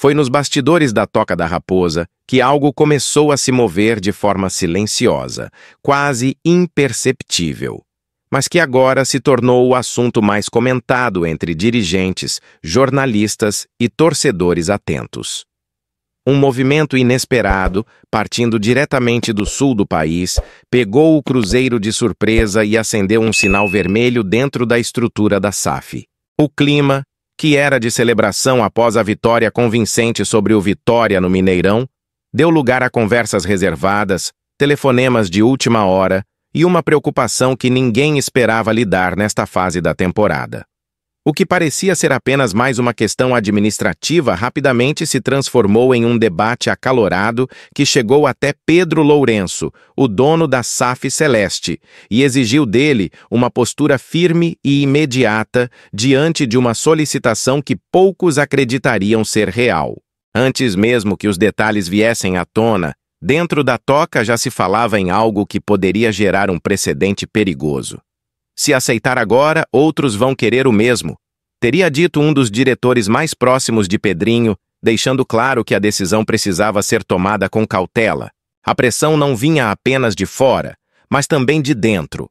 Foi nos bastidores da Toca da Raposa que algo começou a se mover de forma silenciosa, quase imperceptível, mas que agora se tornou o assunto mais comentado entre dirigentes, jornalistas e torcedores atentos. Um movimento inesperado, partindo diretamente do sul do país, pegou o Cruzeiro de surpresa e acendeu um sinal vermelho dentro da estrutura da SAF. O clima, que era de celebração após a vitória convincente sobre o Vitória no Mineirão, deu lugar a conversas reservadas, telefonemas de última hora e uma preocupação que ninguém esperava lidar nesta fase da temporada. O que parecia ser apenas mais uma questão administrativa rapidamente se transformou em um debate acalorado que chegou até Pedro Lourenço, o dono da SAF Celeste, e exigiu dele uma postura firme e imediata diante de uma solicitação que poucos acreditariam ser real. Antes mesmo que os detalhes viessem à tona, dentro da toca já se falava em algo que poderia gerar um precedente perigoso. Se aceitar agora, outros vão querer o mesmo, teria dito um dos diretores mais próximos de Pedrinho, deixando claro que a decisão precisava ser tomada com cautela. A pressão não vinha apenas de fora, mas também de dentro.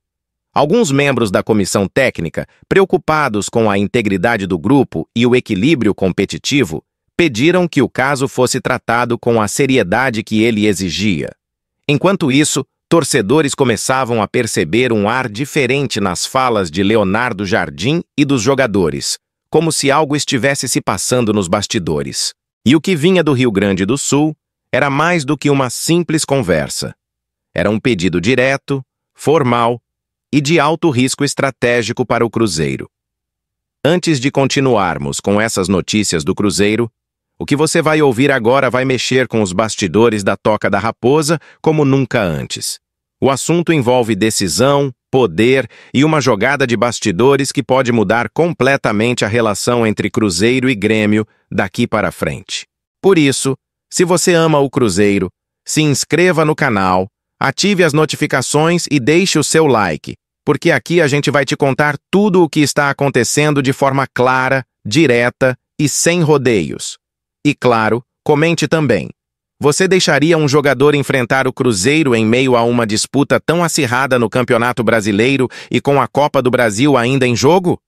Alguns membros da comissão técnica, preocupados com a integridade do grupo e o equilíbrio competitivo, pediram que o caso fosse tratado com a seriedade que ele exigia. Enquanto isso, torcedores começavam a perceber um ar diferente nas falas de Leonardo Jardim e dos jogadores, como se algo estivesse se passando nos bastidores. E o que vinha do Rio Grande do Sul era mais do que uma simples conversa. Era um pedido direto, formal e de alto risco estratégico para o Cruzeiro. Antes de continuarmos com essas notícias do Cruzeiro, o que você vai ouvir agora vai mexer com os bastidores da Toca da Raposa como nunca antes. O assunto envolve decisão, poder e uma jogada de bastidores que pode mudar completamente a relação entre Cruzeiro e Grêmio daqui para frente. Por isso, se você ama o Cruzeiro, se inscreva no canal, ative as notificações e deixe o seu like, porque aqui a gente vai te contar tudo o que está acontecendo de forma clara, direta e sem rodeios. E claro, comente também. Você deixaria um jogador enfrentar o Cruzeiro em meio a uma disputa tão acirrada no Campeonato Brasileiro e com a Copa do Brasil ainda em jogo?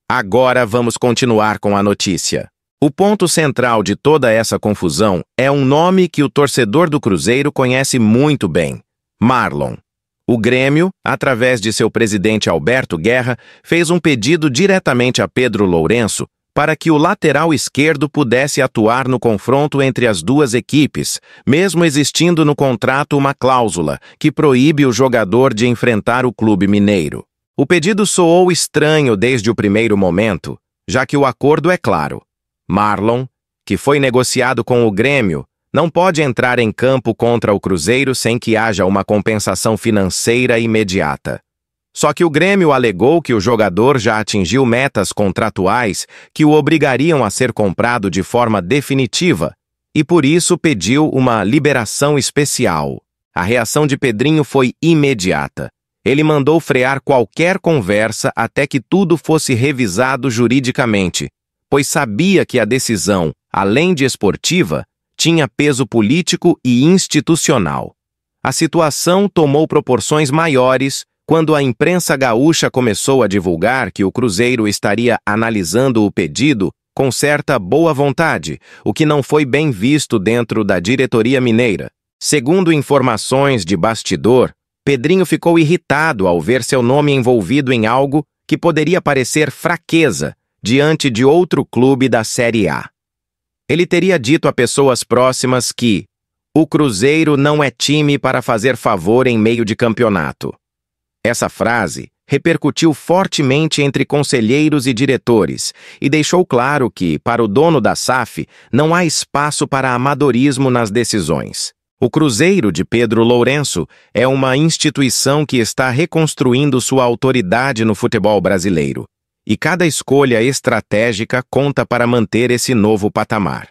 Agora vamos continuar com a notícia. O ponto central de toda essa confusão é um nome que o torcedor do Cruzeiro conhece muito bem: Marlon. O Grêmio, através de seu presidente Alberto Guerra, fez um pedido diretamente a Pedro Lourenço para que o lateral esquerdo pudesse atuar no confronto entre as duas equipes, mesmo existindo no contrato uma cláusula que proíbe o jogador de enfrentar o clube mineiro. O pedido soou estranho desde o primeiro momento, já que o acordo é claro. Marlon, que foi negociado com o Grêmio, não pode entrar em campo contra o Cruzeiro sem que haja uma compensação financeira imediata. Só que o Grêmio alegou que o jogador já atingiu metas contratuais que o obrigariam a ser comprado de forma definitiva e por isso pediu uma liberação especial. A reação de Pedrinho foi imediata. Ele mandou frear qualquer conversa até que tudo fosse revisado juridicamente, pois sabia que a decisão, além de esportiva, tinha peso político e institucional. A situação tomou proporções maiores quando a imprensa gaúcha começou a divulgar que o Cruzeiro estaria analisando o pedido com certa boa vontade, o que não foi bem visto dentro da diretoria mineira. Segundo informações de bastidor, Pedrinho ficou irritado ao ver seu nome envolvido em algo que poderia parecer fraqueza diante de outro clube da Série A. Ele teria dito a pessoas próximas que o Cruzeiro não é time para fazer favor em meio de campeonato. Essa frase repercutiu fortemente entre conselheiros e diretores e deixou claro que, para o dono da SAF, não há espaço para amadorismo nas decisões. O Cruzeiro de Pedro Lourenço é uma instituição que está reconstruindo sua autoridade no futebol brasileiro, e cada escolha estratégica conta para manter esse novo patamar.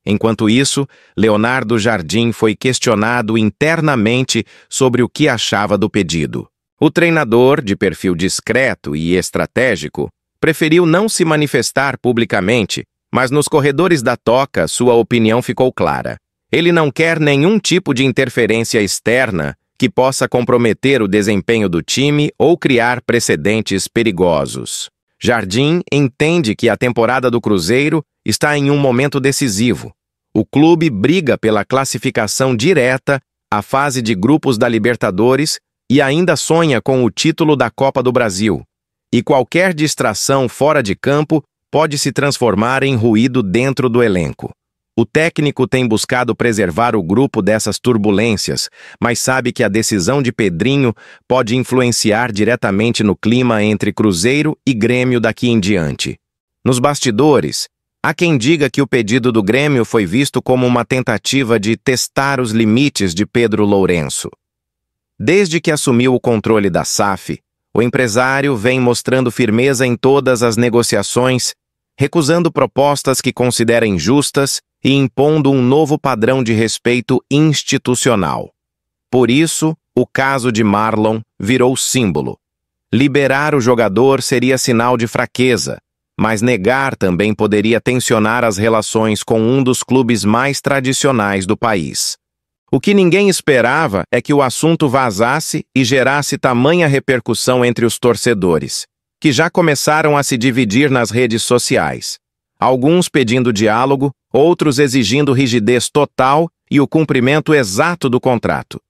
Enquanto isso, Leonardo Jardim foi questionado internamente sobre o que achava do pedido. O treinador, de perfil discreto e estratégico, preferiu não se manifestar publicamente, Mas nos corredores da Toca, sua opinião ficou clara. Ele não quer nenhum tipo de interferência externa que possa comprometer o desempenho do time ou criar precedentes perigosos. Jardim entende que a temporada do Cruzeiro está em um momento decisivo. O clube briga pela classificação direta à fase de grupos da Libertadores e ainda sonha com o título da Copa do Brasil. E qualquer distração fora de campo pode se transformar em ruído dentro do elenco. O técnico tem buscado preservar o grupo dessas turbulências, mas sabe que a decisão de Pedrinho pode influenciar diretamente no clima entre Cruzeiro e Grêmio daqui em diante. Nos bastidores, há quem diga que o pedido do Grêmio foi visto como uma tentativa de testar os limites de Pedro Lourenço. Desde que assumiu o controle da SAF, o empresário vem mostrando firmeza em todas as negociações, recusando propostas que considera injustas e impondo um novo padrão de respeito institucional. Por isso, o caso de Marlon virou símbolo. Liberar o jogador seria sinal de fraqueza, mas negar também poderia tensionar as relações com um dos clubes mais tradicionais do país. O que ninguém esperava é que o assunto vazasse e gerasse tamanha repercussão entre os torcedores, que já começaram a se dividir nas redes sociais. Alguns pedindo diálogo, outros exigindo rigidez total e o cumprimento exato do contrato.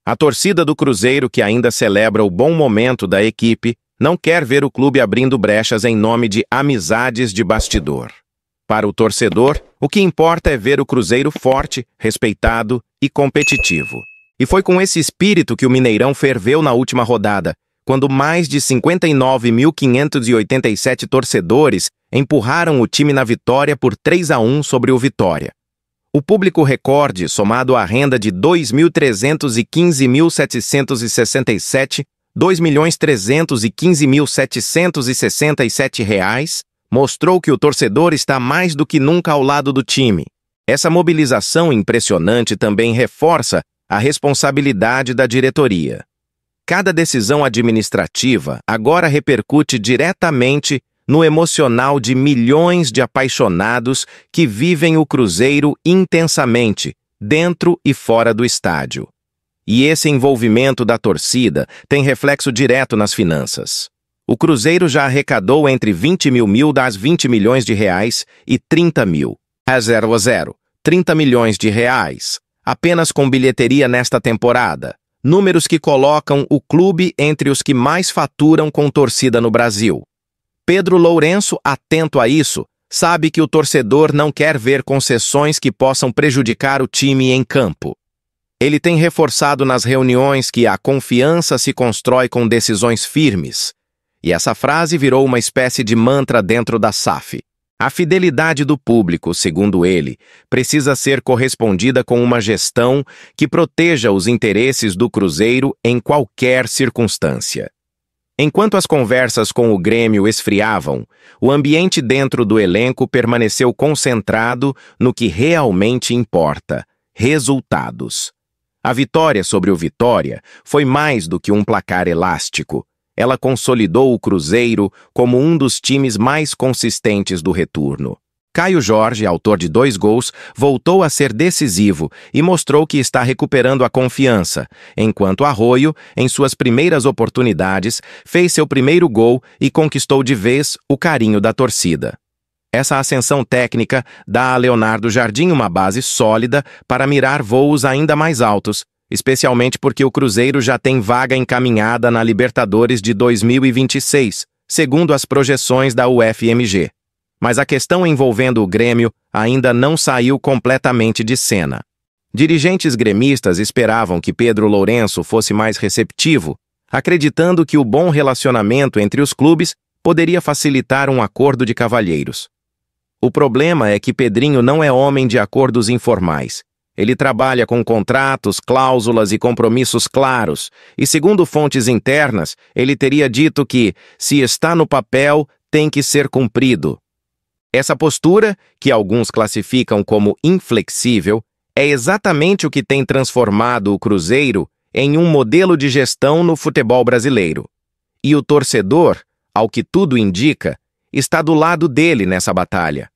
A torcida do Cruzeiro, que ainda celebra o bom momento da equipe, não quer ver o clube abrindo brechas em nome de amizades de bastidor. Para o torcedor, o que importa é ver o Cruzeiro forte, respeitado e competitivo. E foi com esse espírito que o Mineirão ferveu na última rodada, quando mais de 59.587 torcedores empurraram o time na vitória por 3-1 sobre o Vitória. O público recorde, somado à renda de R$ 2.315.767, R$ 2.315.767, mostrou que o torcedor está mais do que nunca ao lado do time. Essa mobilização impressionante também reforça a responsabilidade da diretoria. Cada decisão administrativa agora repercute diretamente no emocional de milhões de apaixonados que vivem o Cruzeiro intensamente, dentro e fora do estádio. E esse envolvimento da torcida tem reflexo direto nas finanças. O Cruzeiro já arrecadou entre 20 mil das 20 milhões de reais e 30 mil. A 0-0, 30 milhões de reais, apenas com bilheteria nesta temporada. Números que colocam o clube entre os que mais faturam com torcida no Brasil. Pedro Lourenço, atento a isso, sabe que o torcedor não quer ver concessões que possam prejudicar o time em campo. Ele tem reforçado nas reuniões que a confiança se constrói com decisões firmes. E essa frase virou uma espécie de mantra dentro da SAF. A fidelidade do público, segundo ele, precisa ser correspondida com uma gestão que proteja os interesses do Cruzeiro em qualquer circunstância. Enquanto as conversas com o Grêmio esfriavam, o ambiente dentro do elenco permaneceu concentrado no que realmente importa: resultados. A vitória sobre o Vitória foi mais do que um placar elástico. Ela consolidou o Cruzeiro como um dos times mais consistentes do retorno. Caio Jorge, autor de 2 gols, voltou a ser decisivo e mostrou que está recuperando a confiança, enquanto Arroio, em suas primeiras oportunidades, fez seu primeiro gol e conquistou de vez o carinho da torcida. Essa ascensão técnica dá a Leonardo Jardim uma base sólida para mirar voos ainda mais altos, especialmente porque o Cruzeiro já tem vaga encaminhada na Libertadores de 2026, segundo as projeções da UFMG. Mas a questão envolvendo o Grêmio ainda não saiu completamente de cena. Dirigentes gremistas esperavam que Pedro Lourenço fosse mais receptivo, acreditando que o bom relacionamento entre os clubes poderia facilitar um acordo de cavalheiros. O problema é que Pedrinho não é homem de acordos informais. Ele trabalha com contratos, cláusulas e compromissos claros, e segundo fontes internas, ele teria dito que, se está no papel, tem que ser cumprido. Essa postura, que alguns classificam como inflexível, é exatamente o que tem transformado o Cruzeiro em um modelo de gestão no futebol brasileiro. E o torcedor, ao que tudo indica, está do lado dele nessa batalha.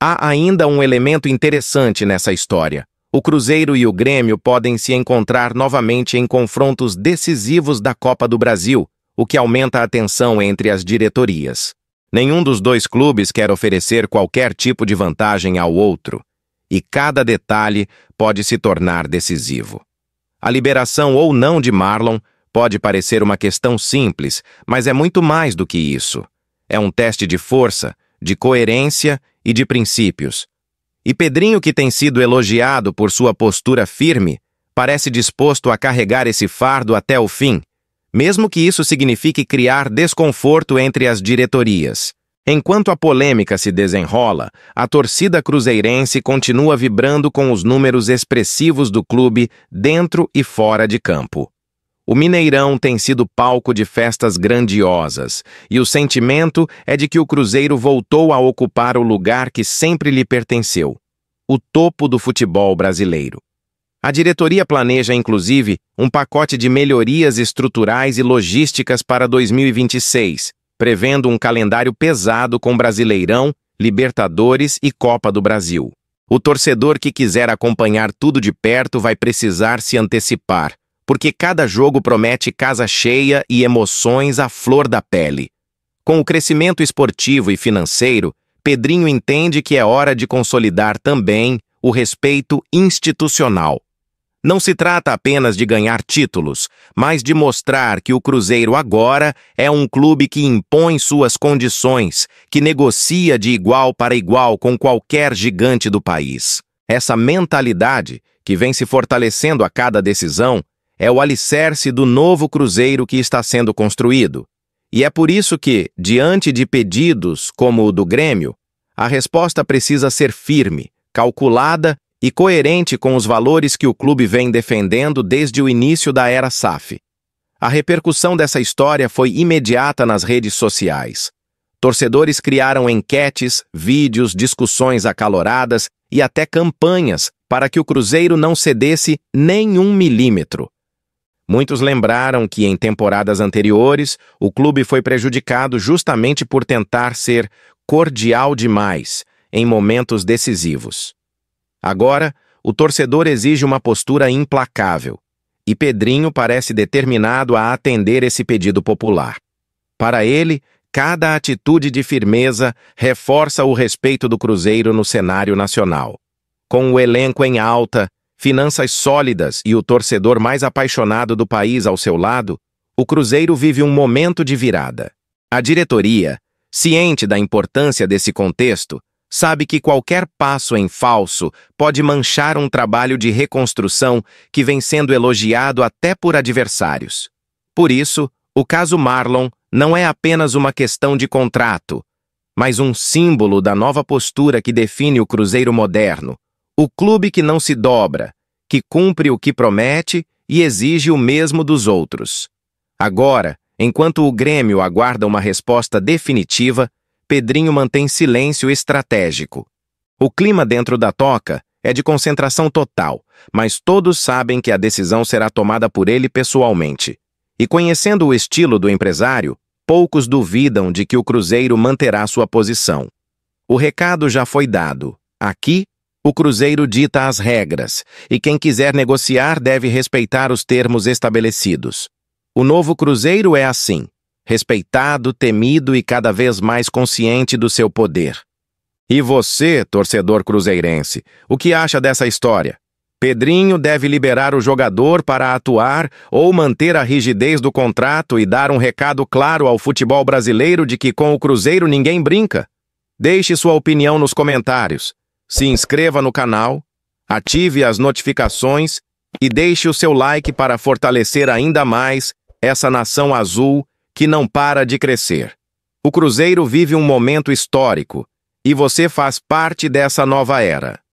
Há ainda um elemento interessante nessa história. O Cruzeiro e o Grêmio podem se encontrar novamente em confrontos decisivos da Copa do Brasil, o que aumenta a tensão entre as diretorias. Nenhum dos dois clubes quer oferecer qualquer tipo de vantagem ao outro, e cada detalhe pode se tornar decisivo. A liberação ou não de Marlon pode parecer uma questão simples, mas é muito mais do que isso. É um teste de força, de coerência e de princípios. E Pedrinho, que tem sido elogiado por sua postura firme, parece disposto a carregar esse fardo até o fim, mesmo que isso signifique criar desconforto entre as diretorias. Enquanto a polêmica se desenrola, a torcida cruzeirense continua vibrando com os números expressivos do clube dentro e fora de campo. O Mineirão tem sido palco de festas grandiosas, e o sentimento é de que o Cruzeiro voltou a ocupar o lugar que sempre lhe pertenceu, o topo do futebol brasileiro. A diretoria planeja, inclusive, um pacote de melhorias estruturais e logísticas para 2026, prevendo um calendário pesado com Brasileirão, Libertadores e Copa do Brasil. O torcedor que quiser acompanhar tudo de perto vai precisar se antecipar, porque cada jogo promete casa cheia e emoções à flor da pele. Com o crescimento esportivo e financeiro, Pedrinho entende que é hora de consolidar também o respeito institucional. Não se trata apenas de ganhar títulos, mas de mostrar que o Cruzeiro agora é um clube que impõe suas condições, que negocia de igual para igual com qualquer gigante do país. Essa mentalidade, que vem se fortalecendo a cada decisão, é o alicerce do novo Cruzeiro que está sendo construído. E é por isso que, diante de pedidos como o do Grêmio, a resposta precisa ser firme, calculada e coerente com os valores que o clube vem defendendo desde o início da era SAF. A repercussão dessa história foi imediata nas redes sociais. Torcedores criaram enquetes, vídeos, discussões acaloradas e até campanhas para que o Cruzeiro não cedesse nem 1 milímetro. Muitos lembraram que, em temporadas anteriores, o clube foi prejudicado justamente por tentar ser cordial demais em momentos decisivos. Agora, o torcedor exige uma postura implacável, e Pedrinho parece determinado a atender esse pedido popular. Para ele, cada atitude de firmeza reforça o respeito do Cruzeiro no cenário nacional. Com o elenco em alta, finanças sólidas e o torcedor mais apaixonado do país ao seu lado, o Cruzeiro vive um momento de virada. A diretoria, ciente da importância desse contexto, sabe que qualquer passo em falso pode manchar um trabalho de reconstrução que vem sendo elogiado até por adversários. Por isso, o caso Marlon não é apenas uma questão de contrato, mas um símbolo da nova postura que define o Cruzeiro moderno, o clube que não se dobra, que cumpre o que promete e exige o mesmo dos outros. Agora, enquanto o Grêmio aguarda uma resposta definitiva, Pedrinho mantém silêncio estratégico. O clima dentro da toca é de concentração total, mas todos sabem que a decisão será tomada por ele pessoalmente. E conhecendo o estilo do empresário, poucos duvidam de que o Cruzeiro manterá sua posição. O recado já foi dado. Aqui, o Cruzeiro dita as regras, e quem quiser negociar deve respeitar os termos estabelecidos. O novo Cruzeiro é assim: respeitado, temido e cada vez mais consciente do seu poder. E você, torcedor cruzeirense, o que acha dessa história? Pedrinho deve liberar o jogador para atuar ou manter a rigidez do contrato e dar um recado claro ao futebol brasileiro de que com o Cruzeiro ninguém brinca? Deixe sua opinião nos comentários. Se inscreva no canal, ative as notificações e deixe o seu like para fortalecer ainda mais essa nação azul que não para de crescer. O Cruzeiro vive um momento histórico e você faz parte dessa nova era.